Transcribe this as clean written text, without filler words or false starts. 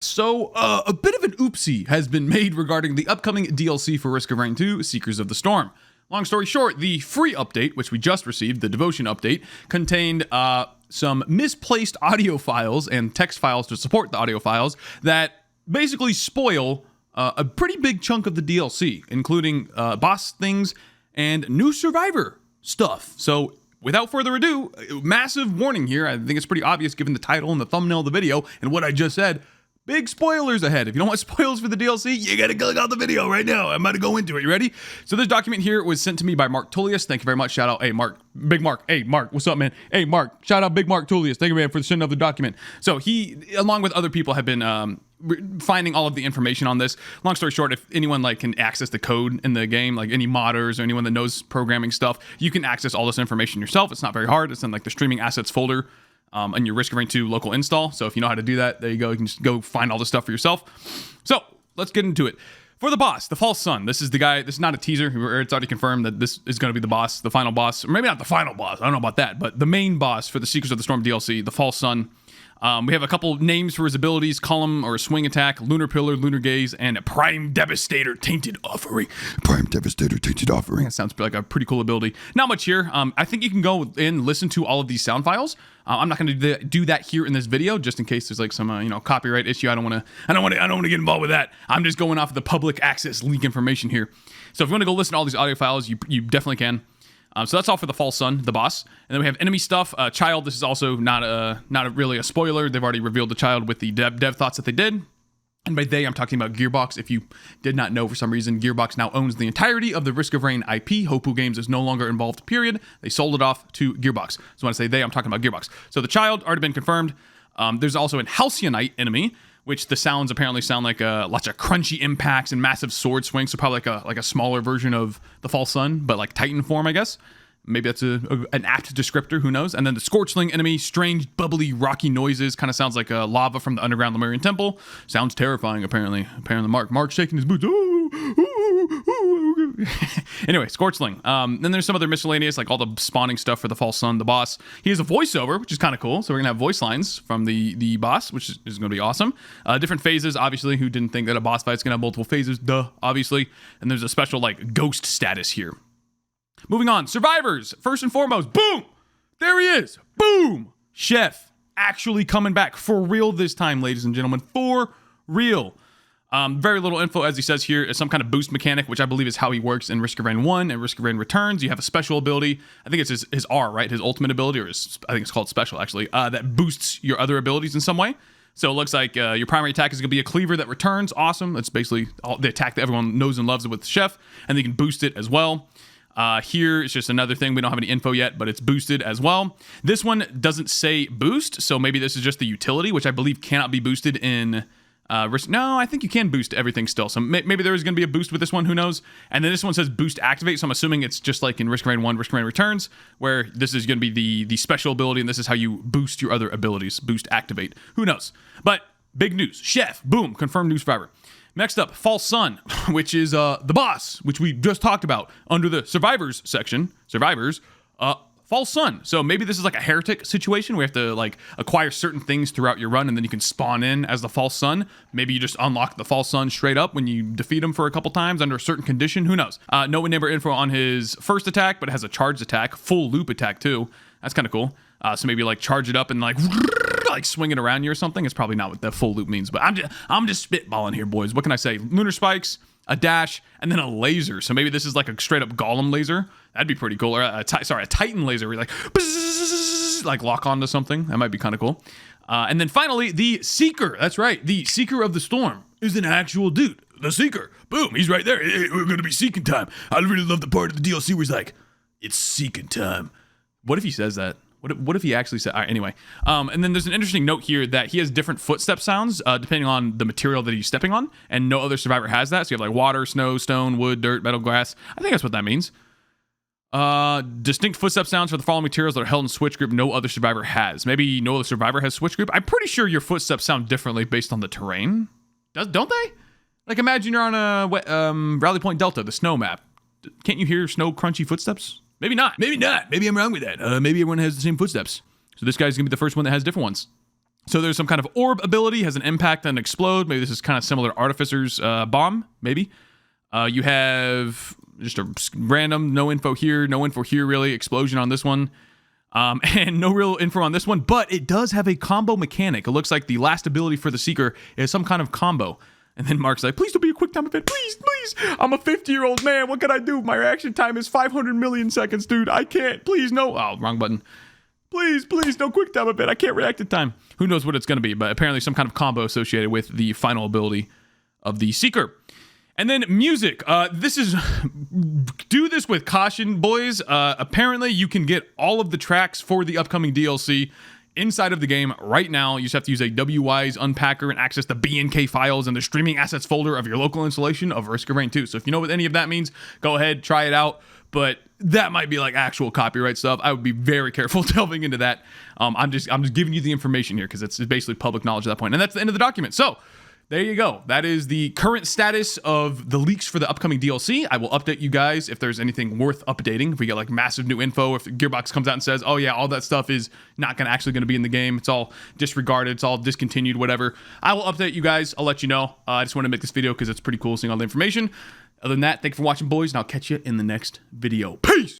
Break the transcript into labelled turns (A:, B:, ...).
A: So, a bit of an oopsie has been made regarding the upcoming DLC for Risk of Rain 2, Seekers of the Storm. Long story short, the free update, which we just received, the Devotion update, contained some misplaced audio files and text files to support the audio files that basically spoil a pretty big chunk of the DLC, including boss things and new survivor stuff. So, without further ado, massive warning here. I think it's pretty obvious given the title and the thumbnail of the video and what I just said. Big spoilers ahead. If you don't want spoilers for the DLC, you gotta click on the video right now. I'm about to go into it. You ready? So this document here was sent to me by Mark Tullius. Thank you very much. Shout out, hey Mark, Big Mark. Hey Mark, what's up, man? Hey Mark, shout out Big Mark Tullius. Thank you, man, for sending out the document. So he, along with other people, have been finding all of the information on this. Long story short, if anyone can access the code in the game, like any modders or anyone that knows programming stuff, you can access all this information yourself. It's not very hard. It's in the streaming assets folder. And your Risk of Rain 2 local install. So if you know how to do that, there you go. You can just go find all this stuff for yourself. So let's get into it. For the boss, the False Sun. This is the guy. This is not a teaser. It's already confirmed that this is going to be the boss, the final boss. Or maybe not the final boss. I don't know about that. But the main boss for the Seekers of the Storm DLC, the False Sun. We have a couple names for his abilities: Column or Swing Attack, Lunar Pillar, Lunar Gaze, and Prime Devastator Tainted Offering. Prime Devastator Tainted Offering. That sounds like a pretty cool ability. Not much here. I think you can go and listen to all of these sound files. I'm not going to do that here in this video, just in case there's some copyright issue. I don't want to get involved with that. I'm just going off of the public access leak information here. So if you want to go listen to all these audio files, you definitely can. So that's all for the False Sun, the boss. And then we have enemy stuff. Child, this is also not really a spoiler. They've already revealed the child with the dev thoughts that they did. And by they, I'm talking about Gearbox. If you did not know for some reason, Gearbox now owns the entirety of the Risk of Rain IP. Hopu Games is no longer involved, period. They sold it off to Gearbox. So when I say they, I'm talking about Gearbox. So the child already been confirmed. There's also an Halcyonite enemy, which the sounds apparently sound like lots of crunchy impacts and massive sword swings. So probably like a smaller version of the False Sun, but like Titan form, I guess. Maybe that's an apt descriptor, who knows? And then the Scorchling enemy, strange, bubbly, rocky noises. Kind of sounds like lava from the underground Lemurian temple. Sounds terrifying, apparently. Apparently, Mark's shaking his boots. Anyway, Scorchling. Then there's some other miscellaneous, like all the spawning stuff for the False Sun, the boss. He has a voiceover, which is kind of cool. So we're going to have voice lines from the boss, which is going to be awesome. Different phases, obviously. Who didn't think that a boss fight's going to have multiple phases? Duh, obviously. And there's a special, ghost status here. Moving on, survivors. First and foremost, boom! There he is. Boom! Chef actually coming back for real this time, ladies and gentlemen. For real. Very little info, as he says here, is some kind of boost mechanic, which I believe is how he works in Risk of Rain 1 and Risk of Rain Returns. You have a special ability. I think it's his R, right? His ultimate ability, or I think it's called special, actually, that boosts your other abilities in some way. So it looks like your primary attack is going to be a cleaver that returns. Awesome. That's basically the attack that everyone knows and loves with Chef. And then you can boost it as well. Here, it's just another thing. We don't have any info yet, but it's boosted as well. This one doesn't say boost, so maybe this is just the utility, which I believe cannot be boosted in Risk. No, I think you can boost everything still. So maybe there is going to be a boost with this one. Who knows? And then this one says boost activate, so I'm assuming it's just like in Risk of Rain 1, Risk of Rain Returns, where this is going to be the special ability, and this is how you boost your other abilities. Boost activate. Who knows? But big news. Chef. Boom. Confirmed new survivor. Next up, False Sun, which is the boss, which we just talked about under the Survivors section. Survivors, False Sun. So maybe this is like a heretic situation where you have to acquire certain things throughout your run, and then you can spawn in as the False Sun. Maybe you just unlock the False Sun straight up when you defeat him for a couple times under a certain condition. Who knows? No number info on his first attack, but it has a charged attack, full loop attack too. That's kind of cool. So maybe charge it up and swing it around you or something. It's probably not what that full loop means, but I'm just spitballing here, boys. What can I say? Lunar spikes, a dash, and then a laser. So maybe this is like a straight up golem laser. That'd be pretty cool. Or a Titan laser where you lock onto something. That might be kind of cool. And then finally, the Seeker. That's right. The Seeker of the Storm is an actual dude. The Seeker. Boom. He's right there. Hey, we're going to be seeking time. I really love the part of the DLC where he's like, it's seeking time. What if he says that? What if he actually said... All right, anyway. And then there's an interesting note here that he has different footstep sounds depending on the material that he's stepping on, and no other survivor has that. So you have water, snow, stone, wood, dirt, metal, grass. I think that's what that means. Distinct footstep sounds for the following materials that are held in switch group no other survivor has. Maybe no other survivor has switch group. I'm pretty sure your footsteps sound differently based on the terrain. Don't they? Imagine you're on a Rally Point Delta, the snow map. Can't you hear snow crunchy footsteps? Maybe not. Maybe I'm wrong with that. Maybe everyone has the same footsteps. So this guy's going to be the first one that has different ones. So there's some kind of orb ability, has an impact and explode. Maybe this is kind of similar to Artificer's bomb, maybe. You have just a random, no info here, no info here really, explosion on this one. And no real info on this one, but it does have a combo mechanic. It looks like the last ability for the Seeker is some kind of combo. And then Mark's like, please don't be a quick time event. Please, please. I'm a 50-year-old man. What can I do? My reaction time is 500 million seconds, dude. I can't. Please, no. Oh, wrong button. Please, please, no quick time event. I can't react in time. Who knows what it's going to be, but apparently some kind of combo associated with the final ability of the Seeker. And then music. Do this with caution, boys. Apparently you can get all of the tracks for the upcoming DLC inside of the game right now. You just have to use a WWise unpacker and access the BNK files in the streaming assets folder of your local installation of Risk of Rain 2. So if you know what any of that means, go ahead, try it out. But that might be like actual copyright stuff. I would be very careful delving into that. I'm just giving you the information here because it's basically public knowledge at that point. And that's the end of the document. So there you go. That is the current status of the leaks for the upcoming DLC. I will update you guys if there's anything worth updating. If we get like massive new info, if Gearbox comes out and says, oh yeah, all that stuff is not actually going to be in the game. It's all disregarded. It's all discontinued, whatever. I will update you guys. I'll let you know. I just want to make this video because it's pretty cool seeing all the information. Other than that, thank you for watching, boys, and I'll catch you in the next video. Peace!